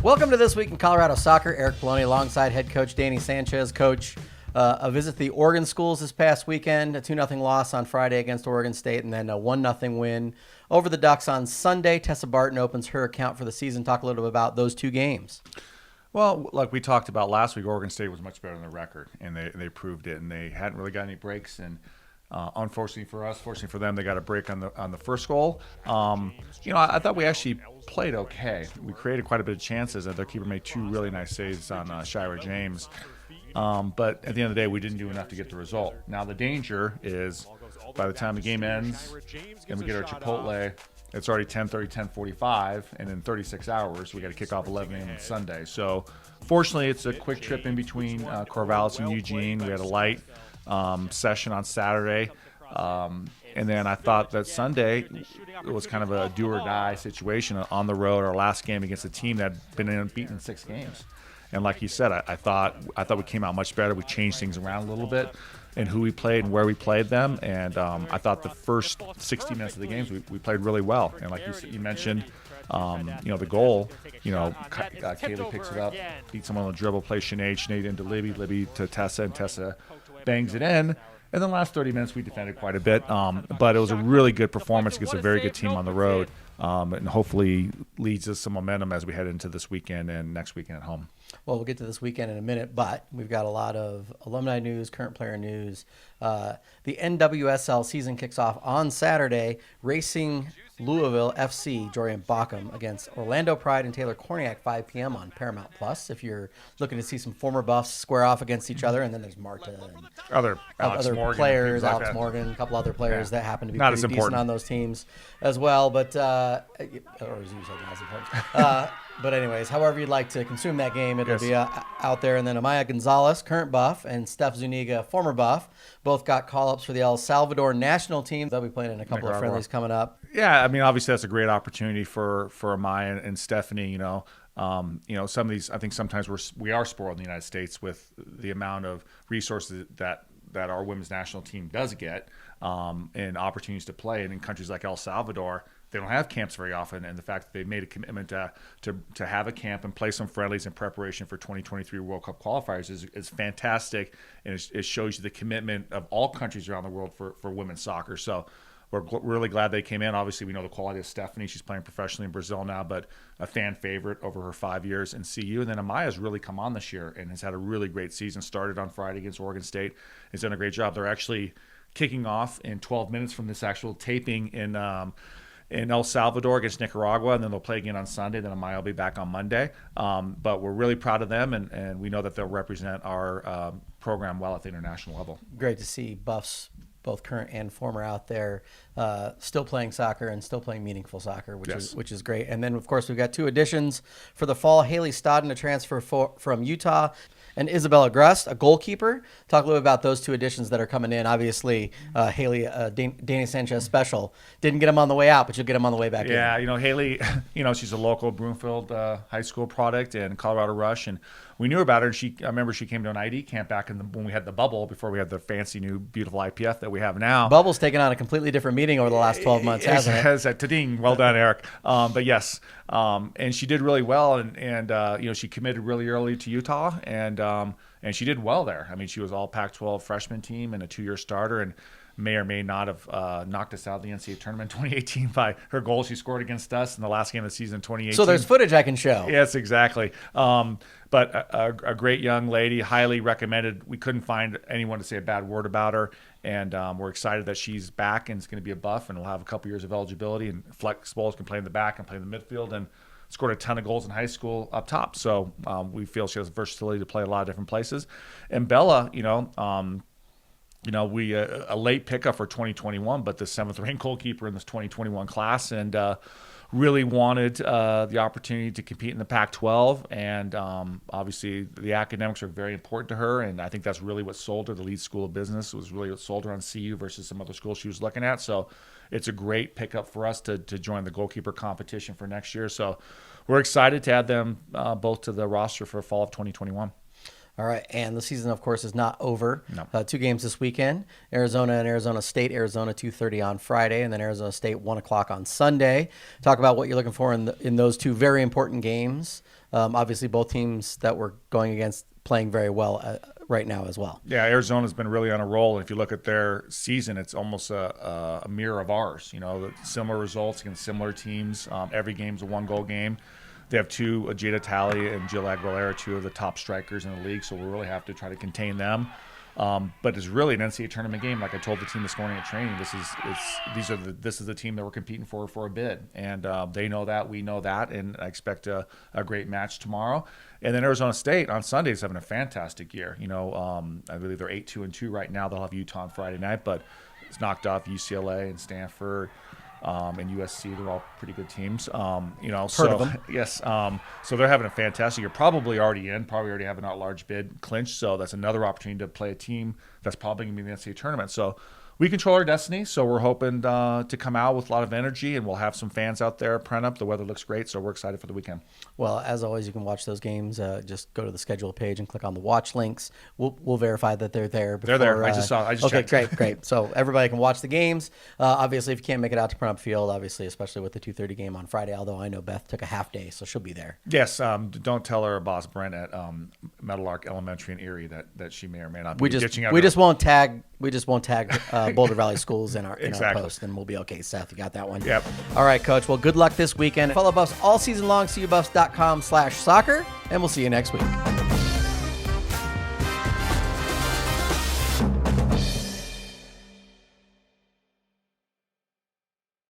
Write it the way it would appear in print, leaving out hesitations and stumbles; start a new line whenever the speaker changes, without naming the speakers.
Welcome to This Week in Colorado Soccer. Eric Poloni alongside head coach Danny Sanchez. Coach, a visit to the Oregon schools this past weekend, a 2-0 loss on Friday against Oregon State, and then a 1-0 win over the Ducks on Sunday. Tessa Barton opens her account for the season. Talk a little bit about those two games.
Well, like we talked about last week, Oregon State was much better than the record, and they proved it, and they hadn't really got any breaks. And unfortunately for us, fortunately for them, they got a break on the first goal. I thought we actually played okay. We created quite a bit of chances, and their keeper made two really nice saves on Shira James. But at the end of the day, we didn't do enough to get the result. Now the danger is, by the time the game ends and we get our Chipotle, it's already 10:30, 10:45, and in 36 hours, we got to kick off 11 a.m. on Sunday. So fortunately, it's a quick trip in between Corvallis and Eugene. We had a light session on Saturday. And then I thought that Sunday it was kind of a do-or-die situation on the road, our last game against a team that had been unbeaten in 6 games. And like you said, I thought we came out much better. We changed things around a little bit in who we played and where we played them. And I thought the first 60 minutes of the games we played really well. And like you mentioned, the goal, Kaylee picks it up, beats someone on the dribble, plays Sinead into Libby to Tessa, and Tessa bangs it in. And then the last 30 minutes, we defended quite a bit. But it was a really good performance against a very good team on the road. And hopefully leads us some momentum as we head into this weekend and next weekend at home.
Well, we'll get to this weekend in a minute, but we've got a lot of alumni news, current player news. The NWSL season kicks off on Saturday. Racing Louisville FC, Jorian Bockham against Orlando Pride and Taylor Korniak, 5 p.m. on Paramount Plus. If you're looking to see some former buffs square off against each other, and then there's Marta and
other
players,
like
Alex
that.
Morgan, a couple other players that happen to be
Not
pretty
as
decent
important.
on those teams as well. But or as you said, not as important. But anyways, however you'd like to consume that game, it'll be out there. And then Amaya Gonzalez, current buff, and Steph Zuniga, former buff, both got call-ups for the El Salvador national team. They'll be playing in a couple of friendlies coming up.
Yeah, I mean, obviously that's a great opportunity for Amaya and Stephanie. Some of these, I think sometimes we are spoiled in the United States with the amount of resources that our women's national team does get, and opportunities to play. And in countries like El Salvador, they don't have camps very often, and the fact that they've made a commitment to have a camp and play some friendlies in preparation for 2023 World Cup qualifiers is fantastic, and it shows you the commitment of all countries around the world for women's soccer. So we're really glad they came in. Obviously, we know the quality of Stephanie. She's playing professionally in Brazil now, but a fan favorite over her 5 years in CU. And then Amaya's really come on this year and has had a really great season. Started on Friday against Oregon State. Has done a great job. They're actually kicking off in 12 minutes from this actual taping in El Salvador against Nicaragua, and then they'll play again on Sunday. Then Amaya will be back on Monday. But we're really proud of them, and we know that they'll represent our program well at the international level.
Great to see buffs, both current and former, out there still playing soccer and still playing meaningful soccer, which is great. And then, of course, we've got 2 additions for the fall. Haley Stodden, a transfer from Utah, and Isabella Grust, a goalkeeper. Talk a little bit about those 2 additions that are coming in. Obviously, Haley, Danny Sanchez special. Didn't get him on the way out, but you'll get him on the way back in.
Yeah, Haley, she's a local Broomfield high school product and Colorado Rush, and we knew about her. And I remember she came to an ID camp back when we had the bubble, before we had the fancy new beautiful IPF that we have now.
Bubble's taken on a completely different meaning over the last 12 months, hasn't it?
Ta-ding. Well done, Eric. But yes, and she did really well, and she committed really early to Utah, and she did well there. I mean, she was all Pac-12 freshman team and a 2-year starter, and may or may not have knocked us out of the NCAA tournament in 2018 by her goal she scored against us in the last game of the season in 2018.
So there's footage I can show.
Yes, exactly. But a great young lady, highly recommended. We couldn't find anyone to say a bad word about her, and we're excited that she's back and is going to be a buff, and will have a couple years of eligibility, and flexible, can play in the back and play in the midfield, and scored a ton of goals in high school up top. So we feel she has versatility to play a lot of different places. And Bella, we a late pickup for 2021, but the 7th-ranked goalkeeper in this 2021 class, and really wanted the opportunity to compete in the Pac-12. And obviously, the academics are very important to her, and I think that's really what sold her. The Leeds School of Business was really what sold her on CU versus some other schools she was looking at. So it's a great pickup for us to join the goalkeeper competition for next year. So we're excited to add them both to the roster for fall of 2021.
All right, and the season, of course, is not over.
No.
2 games this weekend: Arizona and Arizona State. Arizona 2:30 on Friday, and then Arizona State 1 o'clock on Sunday. Talk about what you're looking for in those 2 very important games. Obviously, both teams that we're going against playing very well right now as well.
Yeah, Arizona's been really on a roll. If you look at their season, it's almost a mirror of ours. Similar results against similar teams. Every game's a 1-goal game. They have 2, Jada Talley and Jill Aguilera, 2 of the top strikers in the league, so we really have to try to contain them. But it's really an NCAA tournament game. Like I told the team this morning at training, this is the team that we're competing for a bid, and they know that, we know that, and I expect a great match tomorrow. And then Arizona State on Sunday is having a fantastic year. I believe they're 8-2-2 right now. They'll have Utah on Friday night, but it's knocked off UCLA and Stanford. And USC, they're all pretty good teams.
Heard of them.
Yes. So they're having a fantastic year. Probably already have an at-large bid clinched. So that's another opportunity to play a team that's probably going to be in the NCAA tournament. So we control our destiny. So we're hoping to come out with a lot of energy, and we'll have some fans out there. Prent. The weather looks great, so we're excited for the weekend.
Well, as always, you can watch those games. Just go to the schedule page and click on the watch links. We'll verify that they're there.
They're there. I just checked.
Okay, great. So everybody can watch the games. Obviously, if you can't make it out to Prent Field, obviously, especially with the 2:30 game on Friday, although I know Beth took a half day, so she'll be there.
Yes. Don't tell her boss Brent at Meadowlark Elementary in Erie that she may or may not be ditching out.
We just won't tag Boulder Valley Schools in our
Exactly.
post, and we'll be okay. Seth, you got that one.
Yep.
All right, Coach. Well, good luck this weekend. Follow Buffs all season long. CUBuffs.com/soccer, and we'll see you next week.